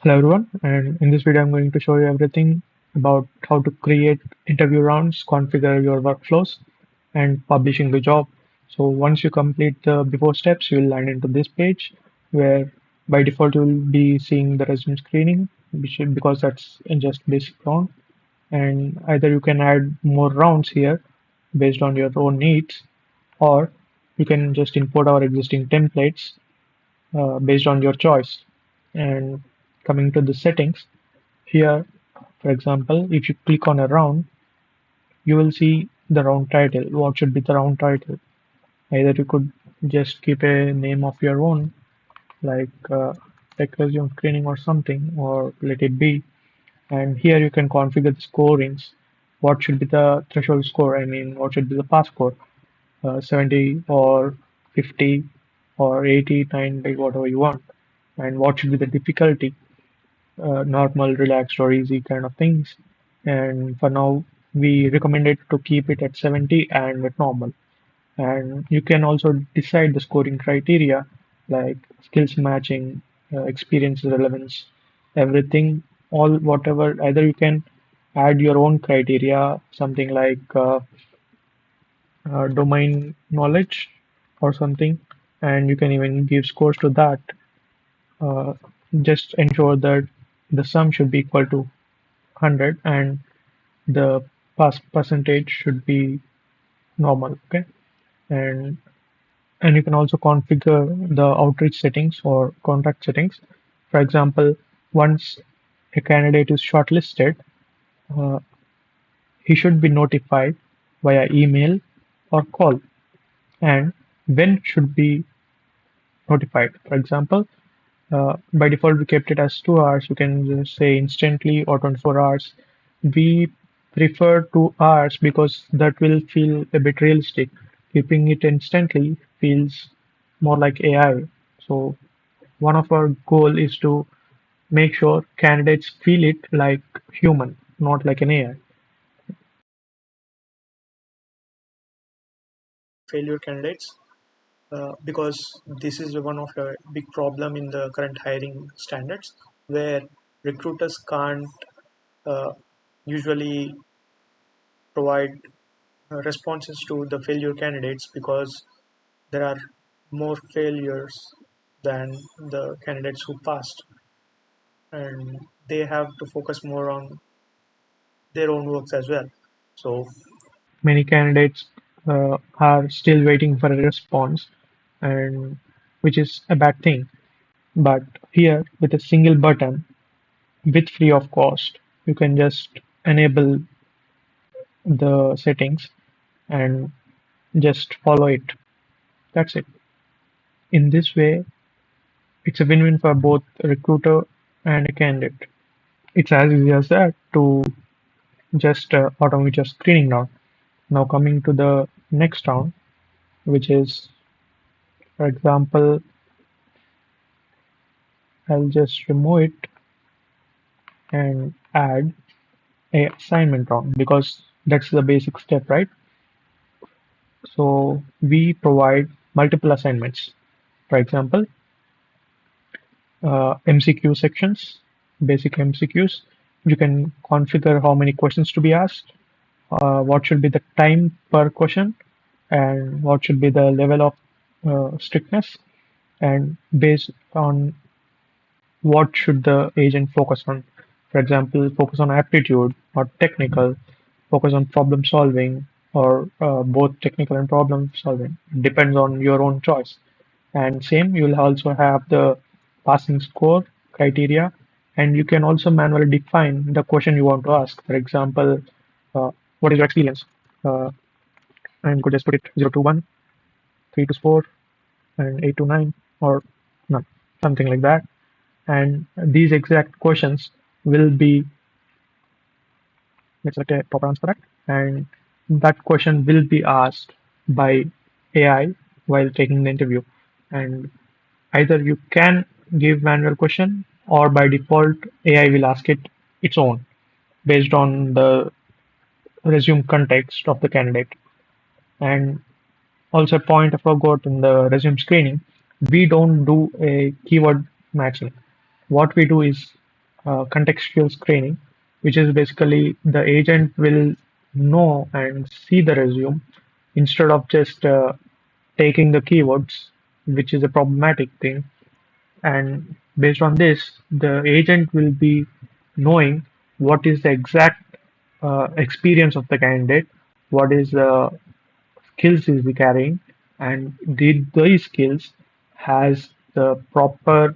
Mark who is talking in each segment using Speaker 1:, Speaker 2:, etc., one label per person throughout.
Speaker 1: Hello everyone, and in this video I'm going to show you everything about how to create interview rounds, configure your workflows, and publishing the job. So once you complete the before steps, you'll land into this page where by default you will be seeing the resume screening, because that's in just basic round. And either you can add more rounds here based on your own needs, or you can just import our existing templates based on your choice. And coming to the settings, here, for example, if you click on a round, you will see the round title. What should be the round title? Either you could just keep a name of your own, like tech resume screening or something, or let it be. And here you can configure the scorings. What should be the threshold score? I mean, what should be the pass score? 70 or 50 or 80, 90, whatever you want. And what should be the difficulty? Normal, relaxed, or easy kind of things. And for now, we recommend it to keep it at 70 and at normal. And you can also decide the scoring criteria like skills matching, experience relevance, everything, all whatever. Either you can add your own criteria, something like domain knowledge or something, and you can even give scores to that. Uh, just ensure that the sum should be equal to 100 and the pass percentage should be normal. Okay, and you can also configure the outreach settings or contact settings. For example, once a candidate is shortlisted, uh, he should be notified via email or call, and when should be notified. For example, by default, we kept it as 2 hours. You can just say instantly or 24 hours. We prefer 2 hours because that will feel a bit realistic. Keeping it instantly feels more like AI. So one of our goal is to make sure candidates feel it like human, not like an AI. Failure candidates, because this is one of the big problem in the current hiring standards, where recruiters can't uh, usually provide responses to the failure candidates because there are more failures than the candidates who passed, and they have to focus more on their own works as well. So many candidates are still waiting for a response, and which is a bad thing. But here, with a single button, with free of cost, you can just enable the settings and just follow it. That's it. In this way, it's a win-win for both a recruiter and a candidate. It's as easy as that to just automate your screening now. Now coming to the next round, which is, for example, I'll just remove it and add a assignment round because that's the basic step, right? So we provide multiple assignments. For example, MCQ sections, basic MCQs. You can configure how many questions to be asked, what should be the time per question, and what should be the level of strictness, and based on what should the agent focus on. For example, focus on aptitude or technical, focus on problem solving, or both technical and problem solving. Depends on your own choice. And same, you will also have the passing score criteria, and you can also manually define the question you want to ask. For example, uh, what is your experience? Uh, and could just put it 0 to 1, 3 to 4, and 8 to 9, or none, something like that. And these exact questions will be, let's select a proper answer for that, and that question will be asked by AI while taking the interview. And either you can give manual question, or by default AI will ask it its own based on the resume context of the candidate. And also a point I forgot in the resume screening, we don't do a keyword matching. What we do is contextual screening, which is basically the agent will know and see the resume instead of just taking the keywords, which is a problematic thing. And based on this, the agent will be knowing what is the exact experience of the candidate, what is the skills is he carrying, and did these skills has the proper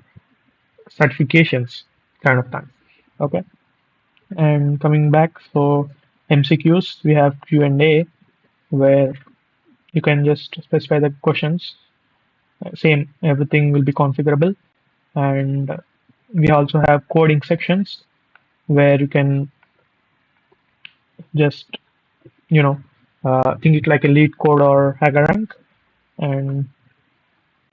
Speaker 1: certifications kind of thing. Okay. And coming back, so MCQs, we have Q&A where you can just specify the questions. Same, everything will be configurable. And we also have coding sections where you can just, you know, think it like a lead code or hacker rank. And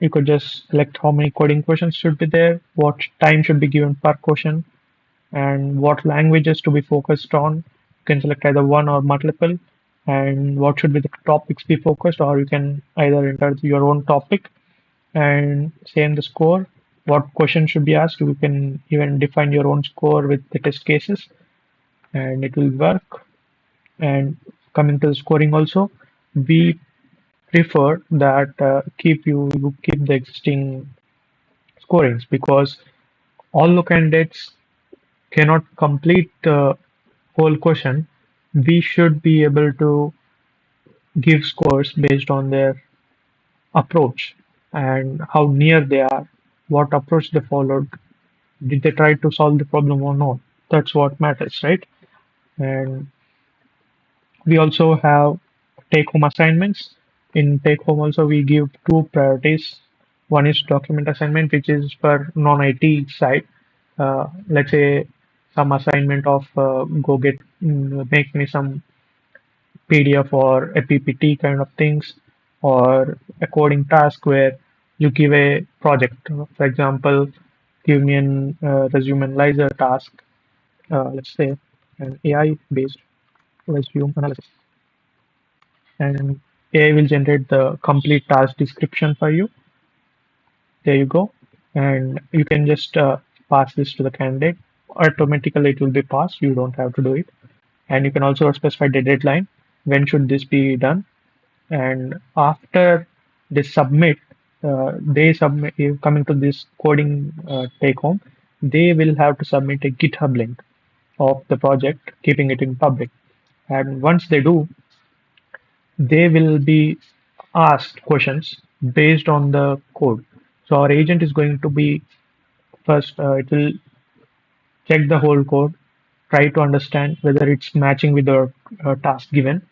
Speaker 1: you could just select how many coding questions should be there, what time should be given per question, and what languages to be focused on. You can select either one or multiple, and what should be the topics be focused, or you can either enter your own topic and same the score. What question should be asked? You can even define your own score with the test cases, and it will work. And coming to the scoring also, we prefer that you keep the existing scorings because all the candidates cannot complete the whole question. We should be able to give scores based on their approach and how near they are, what approach they followed, did they try to solve the problem or not. That's what matters, right? And we also have take home assignments. In take home, also, we give two priorities. One is document assignment, which is for non IT side. Let's say some assignment of go get make me some PDF or a PPT kind of things, or a coding task where you give a project. For example, give me an resume analyzer task, let's say an AI based resume analysis, and AI will generate the complete task description for you. There you go, and you can just pass this to the candidate. Automatically, it will be passed. You don't have to do it, and you can also specify the deadline. When should this be done? And after they submit, coming to this coding take home, they will have to submit a GitHub link of the project, keeping it in public. And once they do, they will be asked questions based on the code. So our agent is going to be first, it will check the whole code, try to understand whether it's matching with the task given,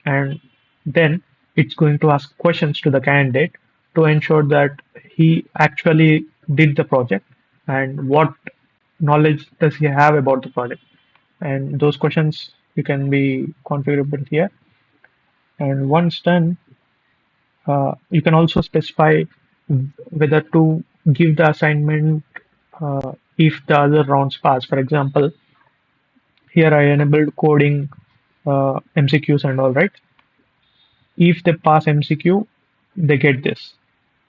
Speaker 1: and then it's going to ask questions to the candidate to ensure that he actually did the project and what knowledge does he have about the project. And those questions you can be configurable here. And once done, you can also specify whether to give the assignment if the other rounds pass. For example, here I enabled coding MCQs and all, right. If they pass MCQ, they get this.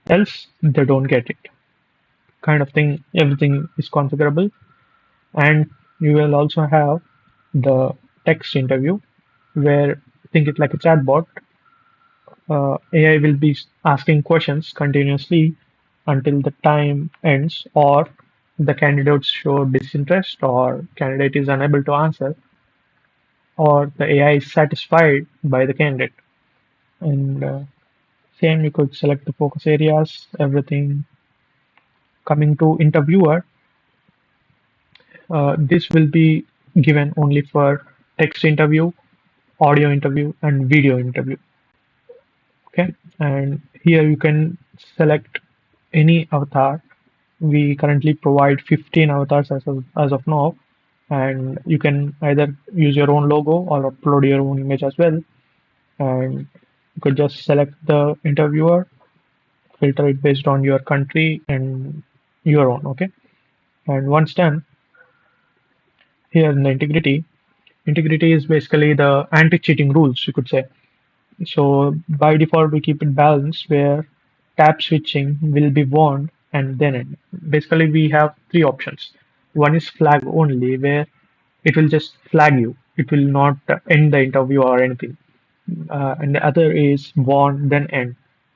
Speaker 1: Else, they don't get it. Kind of thing. Everything is configurable, and you will also have the text interview, where think it like a chatbot. AI will be asking questions continuously until the time ends, or the candidates show disinterest, or candidate is unable to answer, or the AI is satisfied by the candidate. And same, you could select the focus areas, everything. Coming to interviewer, this will be given only for text interview, audio interview, and video interview. Okay, and here you can select any avatar. We currently provide 15 avatars as of now, and you can either use your own logo or upload your own image as well. And you could just select the interviewer, filter it based on your country and your own. Okay, and once done, here in the integrity is basically the anti-cheating rules, you could say. So by default, we keep it balanced where tab switching will be warned and then end. Basically, we have three options. One is flag only, where it will just flag you. It will not end the interview or anything. And the other is warn then end.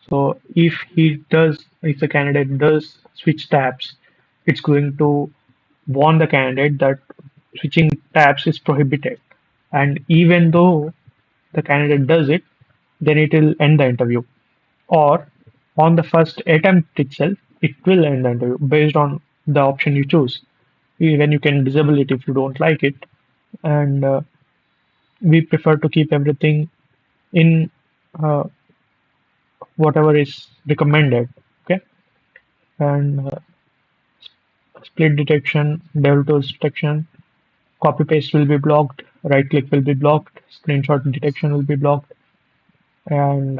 Speaker 1: So if the candidate does switch tabs, it's going to warn the candidate that switching tabs is prohibited. And even though the candidate does it, then it will end the interview. Or on the first attempt itself, it will end the interview based on the option you choose. Even you can disable it if you don't like it. And we prefer to keep everything in uh, whatever is recommended. Okay, and split detection, devil tools detection, copy paste will be blocked, right click will be blocked, screenshot detection will be blocked, and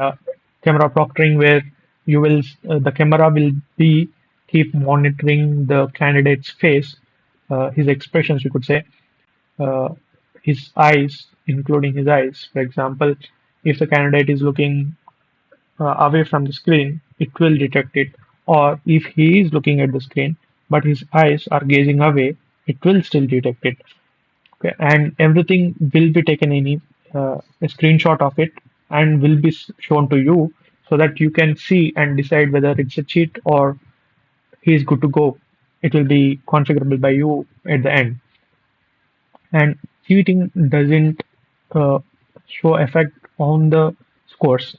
Speaker 1: camera proctoring, where the camera will be keep monitoring the candidate's face, his expressions, you could say, uh, his eyes, including his eyes. For example, if the candidate is looking away from the screen, it will detect it. Or if he is looking at the screen, but his eyes are gazing away, it will still detect it. Okay, and everything will be taken in a screenshot of it and will be shown to you so that you can see and decide whether it's a cheat or he is good to go. It will be configurable by you at the end. And cheating doesn't uh, show effect on the scores.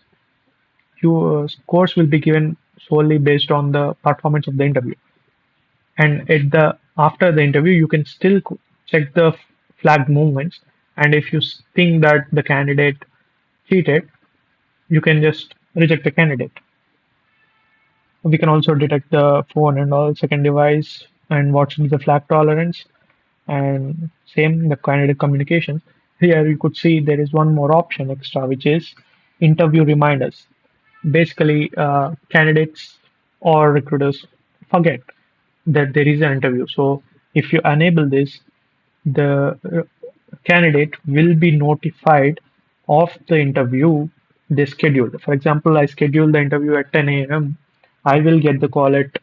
Speaker 1: Your scores will be given solely based on the performance of the interview. And at the after the interview, you can still check the flagged movements. And if you think that the candidate cheated, you can just reject the candidate. We can also detect the phone and all second device and what should be the flag tolerance, and same the candidate communication. Here you could see there is one more option extra, which is interview reminders. Basically, candidates or recruiters forget that there is an interview. So if you enable this, the candidate will be notified of the interview they scheduled. For example, I scheduled the interview at 10 a.m. I will get the call at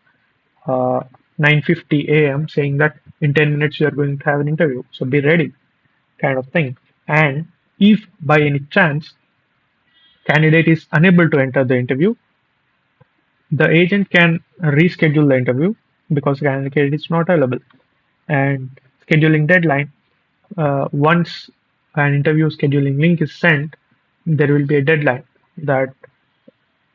Speaker 1: 9:50 a.m. saying that in 10 minutes you are going to have an interview. So be ready, kind of thing. And if by any chance candidate is unable to enter the interview, the agent can reschedule the interview because candidate is not available. And scheduling deadline, once an interview scheduling link is sent, there will be a deadline that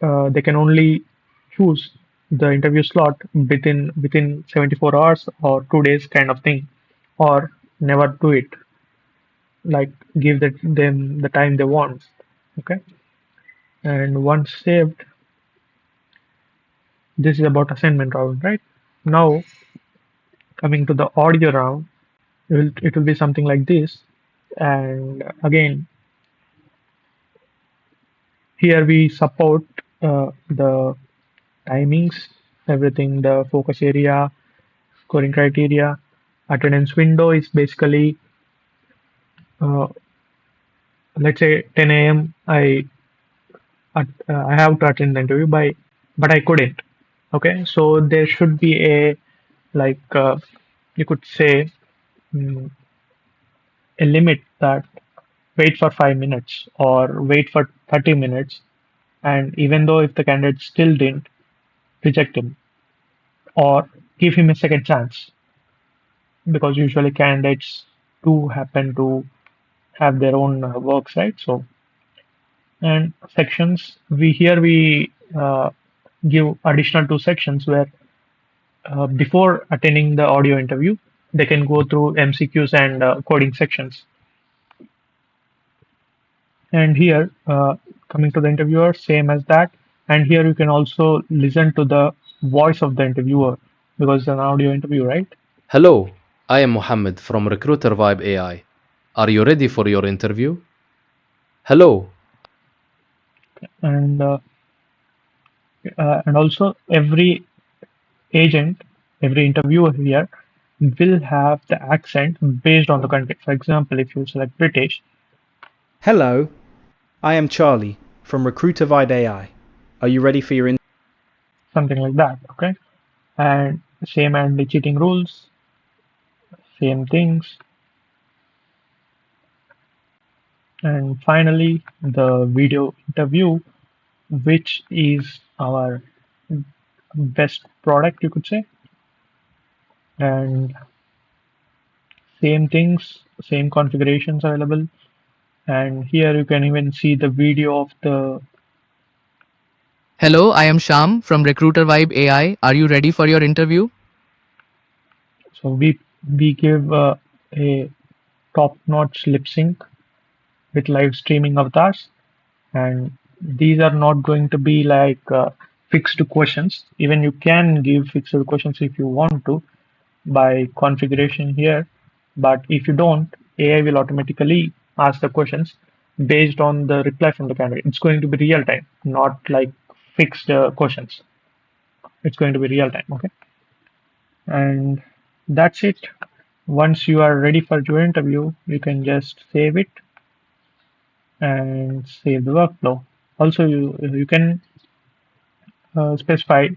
Speaker 1: they can only choose the interview slot within 74 hours or 2 days, kind of thing, or never do it. Like give them the time they want. Okay, and once saved, this is about assignment round, right? Now coming to the audio round, it will be something like this. And again, here we support the timings, everything, the focus area, scoring criteria. Attendance window is basically, uh, let's say 10 a.m. I have to attend the interview but I couldn't. Okay, so there should be a, like, you could say, mm, a limit that wait for 5 minutes or wait for 30 minutes. And even though if the candidate still didn't, reject him or give him a second chance, because usually candidates do happen to have their own works, right? So, and sections, we give additional two sections where before attending the audio interview, they can go through MCQs and coding sections. And here, coming to the interviewer, same as that. And here you can also listen to the voice of the interviewer because it's an audio interview, right?
Speaker 2: Hello, I am Mohammed from RecruiterVibe AI. Are you ready for your interview? Hello,
Speaker 1: And also every agent, every interviewer here will have the accent based on the country. For example, if you select British,
Speaker 3: Hello, I am Charlie from RecruiterVibe AI. Are you ready for your
Speaker 1: something like that, okay? And same and the cheating rules. same things. And finally, the video interview, which is our best product, you could say. And same things, same configurations available. And here you can even see the video of the.
Speaker 4: Hello, I am Sham from RecruiterVibe AI. Are you ready for your interview?
Speaker 1: So we give a top-notch lip sync with live streaming avatars, and these are not going to be like fixed questions. Even you can give fixed questions if you want to by configuration here, but if you don't, AI will automatically ask the questions based on the reply from the candidate. It's going to be real time, not like fixed questions. It's going to be real time, okay? And that's it. Once you are ready for your interview, you can just save it and save the workflow. Also, you can specify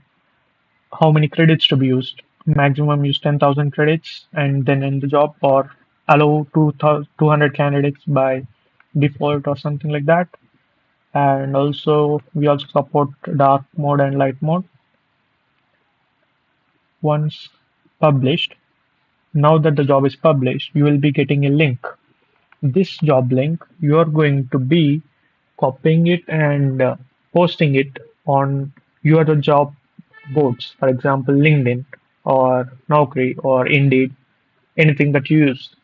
Speaker 1: how many credits to be used. Maximum use 10,000 credits and then end the job, or allow 200 candidates by default or something like that. And also, we also support dark mode and light mode. Once published, now that the job is published, you will be getting a link. This job link, you are going to be copying it and posting it on your job boards, for example, LinkedIn or Naukri or Indeed, anything that you use.